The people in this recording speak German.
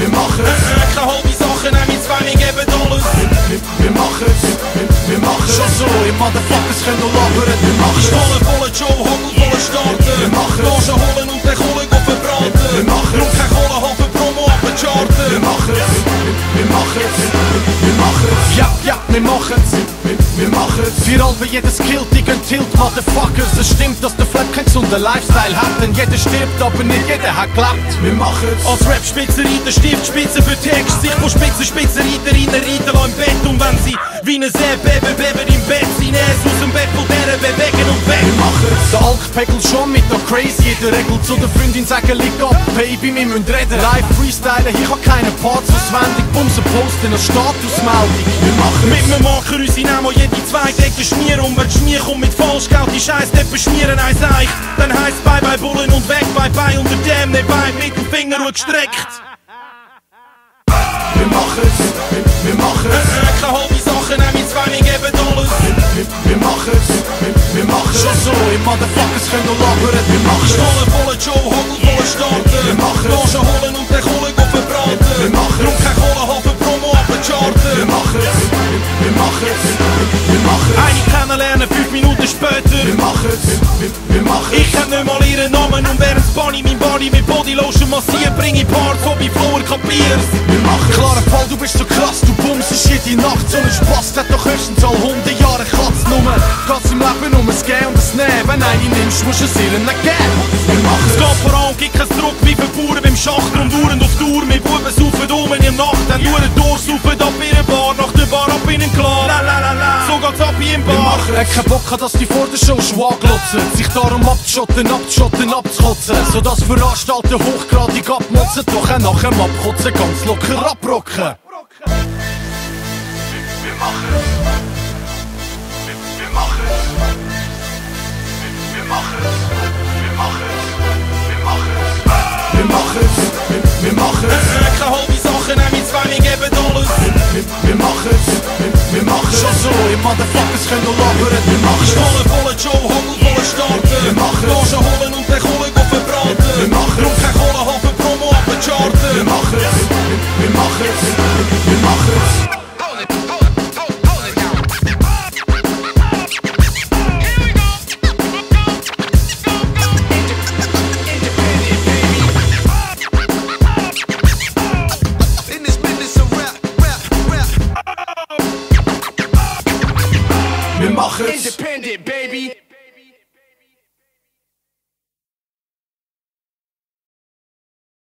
Ik ga al die Sachen en mijn Zwanning hebben alles. Wir machen's, wir machen's. Schon so, ihr Motherfuckers können noch labern. Wir machen's. Pistolen voller Joe, Hagel voller Starten. Wir machen's. Gage holen und den Kohle verbraten. Wir machen's. Drum kein Kohle haben für Promo ab den Charten. Wir machen's, wir machen's, wir machen's. Ja, ja, wir machen's, wir machen's. Wir halten jedes Kill, die gehen tilt, Motherfuckers. Es stimmt, dass der Flap keinen gesunden Lifestyle hat. Denn jeder stirbt, aber nicht jeder hat gelebt. Wir machen's. Als Rap-Spitzenreiter, Stiftspitze für Text. Sich von Spitzenreiterinnen reiten lassen im Bett. Und wenn sie wie eine Seebeben im Bett sind, es aus dem Bett von denen bewegen und weg. Wir machen's. Der Alkpegel schon mit der Crazy in der Regel. Zu der Freundin sagen, leg ab, Baby, wir müssen reden. Live freestylen, hier kann keine Parts auswendig. Bumsen posten als Statusmeldung. Wir machen's. Mit einem Macher unsere Namen jede zweite Ecke schmieren. Und wenn Schmier kommt mit Falschgeld, die Scheißdeppen schmieren eins Eich. Dann heisst bye bye Bullen und weg, bye bye unter dem, nebenbei mit dem Finger gestreckt. Wir machen's, wir machen's. Ich kann halbe Sachen, meine Zwanning geben alles. Wir machen's, wir machen's. Schon so, ihr Motherfuckers können noch labern. Wir machen's. Pistolen voller Joe, Hagel voller Starten. Wir machen's. Gage holen und den Kohle verbraten. Wir machen's. Drum kein Kohle haben für Promo ab den Charten. Wir machen's, wir machen's, wir machen's. Eine kennenlernen, 5 Minuten später. Wir machen's, wir machen's. Ich kenn nicht mal ihren Namen und während Bunny mein Body mit Bodylotion massiert, bring ich Parts, wo bei Floor kapierst. Wir machen's. Klarer Fall, du bist so krass, du bummst jede Nacht. So ein Spaß hat doch höchstens all 100 Jahre Katznummer. Geht's im Leben um das Gehen und das Nehmen. Wenn eine nimmst, musst du es ihr nicht geben. Wir machen's. Es geht voran, gibt kein Druck wie für Bauern beim Schacht. Drum dauernd auf Tour, mit Buben saufen um in der Nacht. Dann nur durchsaufen ab in der Bar, nach der Bar ab in den Klar. La la la la, so geht's ab in Bar. Er hat keinen Bock, dass die vor der Show schwaglotzen. Sich darum abzuschotten, abzukotzen. Sodass Veranstalter hochgradig abmotzen. Doch auch nach dem Abkotzen ganz locker abrocken. Wir machen's. Wir machen's. Wir machen's. Wir machen's. Wir machen's. Wir machen's. Ich kann halbe Sachen, meine Zwanning geben alles. Wir machen's. Wir machen's. Schon so, ihr Motherfuckers können noch labern. Wir machen's. Pistolen voller Joe, Hagel voller Starten. Wir machen's. Gage holen und den Kohle verbraten. Wir machen's. Drum kein Kohle haben für Promo ab den Charten. Wir machen's. Wir machen's. Wir machen's. Wir machen's. Independent, baby.